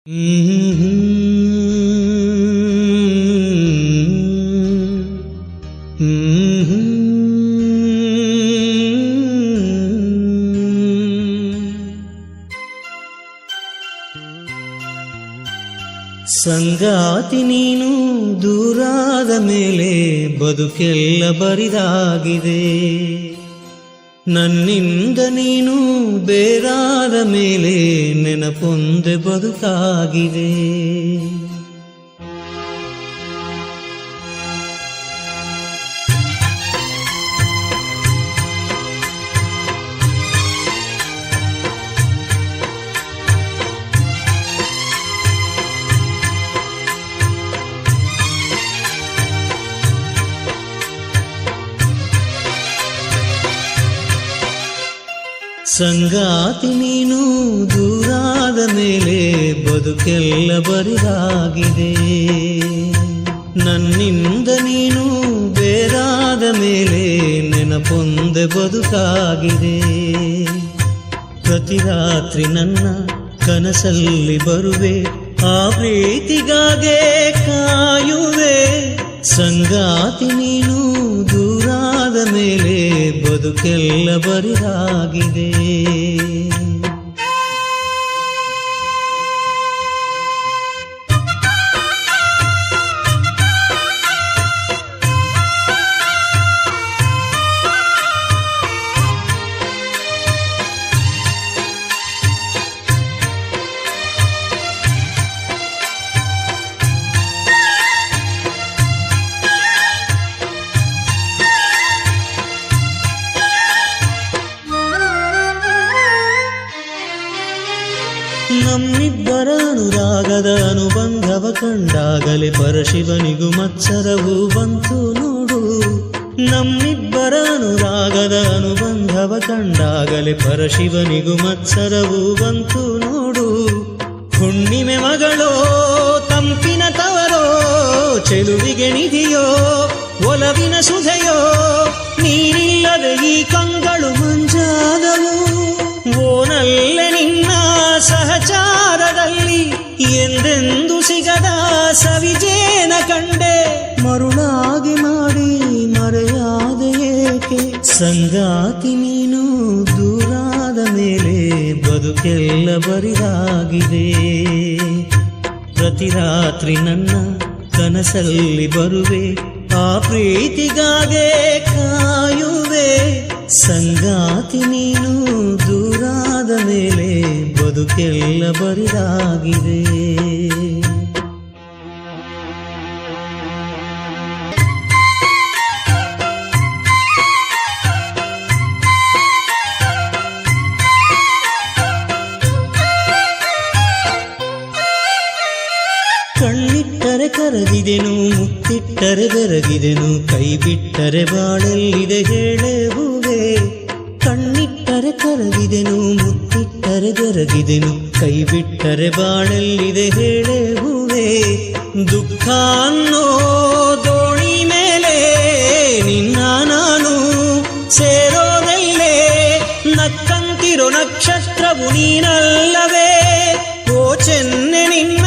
ಸಂಗಾತಿ ನೀನು ದೂರಾದ ಮೇಲೆ ಬದುಕೆಲ್ಲ ಬರಿದಾಗಿದೆ. ನನ್ನಿಂದ ನೀನು ಬೇರಾದ ಮೇಲೆ ನೆನಪೊಂದೆ ಬದುಕಾಗಿದೆ. ಸಂಗಾತಿ ನೀನು ದೂರಾದ ಮೇಲೆ ಬದುಕೆಲ್ಲ ಬರಿದಾಗಿದೆ. ನನ್ನಿಂದ ನೀನು ಬೇರಾದ ಮೇಲೆ ನೆನಪೊಂದೆ ಬದುಕಾಗಿದೆ. ಪ್ರತಿ ರಾತ್ರಿ ನನ್ನ ಕನಸಲ್ಲಿ ಬರುವೆ, ಆ ಪ್ರೀತಿಗಾಗೆ ಕಾಯುವೆ. ಸಂಗಾತಿ ನೀನು ದೂರಾದ ಮೇಲೆ ಬದುಕೆಲ್ಲ ಬರಿದಾಗಿದೆ. ನಮ್ಮಿಬ್ಬರ ಅನುರಾಗದ ಅನುಬಂಧವ ಕಂಡಾಗಲೇ ಪರಶಿವನಿಗೂ ಮತ್ಸರವು ಬಂತು ನೋಡು. ನಮ್ಮಿಬ್ಬರ ಅನುರಾಗದ ಅನುಬಂಧವ ಕಂಡಾಗಲೇ ಪರಶಿವನಿಗೂ ಮತ್ಸರವು ಬಂತು ನೋಡು. ಹುಣ್ಣಿಮೆ ಮಗಳೋ ತಂಪಿನ ತವರೋ, ಚೆಲುವಿಗೆ ನಿಧಿಯೋ ಒಲವಿನ ಸುಧೆಯೋ, ನೀರಿಲ್ಲದೆ ಈ ಕಂಗಳು ಮಂಜಾದವು. ಓನಲ್ಲೆ ನಿನ್ನ ಸಹಚಾರದಲ್ಲಿ ಎಂದೆಂದು ಸಿಗದ ಸವಿಜೇನ ಕಂಡೆ. ಮರುಳಾಗಿ ಮಾಡಿ ಮರೆಯಾದ ಏಕೆ? ಸಂಗಾತಿ ನೀನು ದೂರಾದ ಮೇಲೆ ಬದುಕೆಲ್ಲ ಬರಿದಾಗಿದೆ. ಪ್ರತಿ ರಾತ್ರಿ ನನ್ನ ಕನಸಲ್ಲಿ ಬರುವೆ, ಆ ಪ್ರೀತಿಗಾಗೆ ಕಾಯುವೆ. ಸಂಗಾತಿ ನೀನು ದೂರಾದ ಮೇಲೆ ಬದುಕೆಲ್ಲ ಬರಿದಾಗಿದೆ. ಕಣ್ಣಿಟ್ಟರೆ ಕರಗಿದೆನು, ಮುತ್ತಿಟ್ಟರೆ ಬೆರಗಿದೆನು, ಕೈ ಬಿಟ್ಟರೆ ಬಾಳೆಲ್ಲಿದೆ ಹೇಳೆ ಹೂವೆ. ಕಣ್ಣಿಟ್ಟರೆ ಕರಗಿದೆನು, ಮುತ್ತಿಟ್ಟರೆ ಬೆರಗಿದೆನು, ಕೈ ಬಿಟ್ಟರೆ ಬಾಳೆಲ್ಲಿದೆ ಹೇಳೆ ಹೂವೆ. ದುಃಖ ಅನ್ನೋ ದೋಣಿ ಮೇಲೆ ನಿನ್ನ ನಾನು ಸೇರೋದಲ್ಲೇ, ನಕ್ಕಂತಿರೋ ನಕ್ಷತ್ರವು ನೀನಲ್ಲವೇ. ಓ ಚೆನ್ನೆ ನಿನ್ನ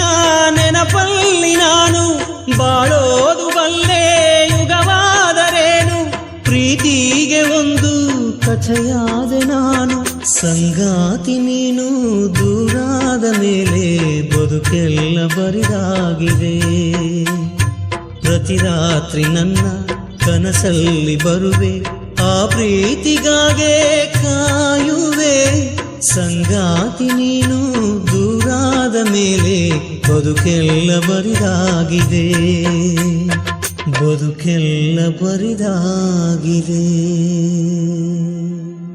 ನೆನಪಲ್ಲಿ ನಾನು ಬಾಳೋದು ಬಲ್ಲೆ ಯುಗವಾದರೇನು. ಪ್ರೀತಿಗೆ ಒಂದು ಕಥೆಯಾದೆ ನಾನು. ಸಂಗಾತಿ ನೀನು ದೂರಾದ ಮೇಲೆ ಬದುಕೆಲ್ಲ ಬರಿದಾಗಿದೆ. ಪ್ರತಿ ರಾತ್ರಿ ನನ್ನ ಕನಸಲ್ಲಿ ಬರುವೆ, ಆ ಪ್ರೀತಿಗಾಗೆ ಕಾಯುವೆ. ಸಂಗಾತಿ ನೀನು ದೂರಾದ ಮೇಲೆ ಬದುಕೆಲ್ಲ ಬರಿದಾಗಿದೆ. ಬದುಕೆಲ್ಲ ಬರಿದಾಗಿದೆ.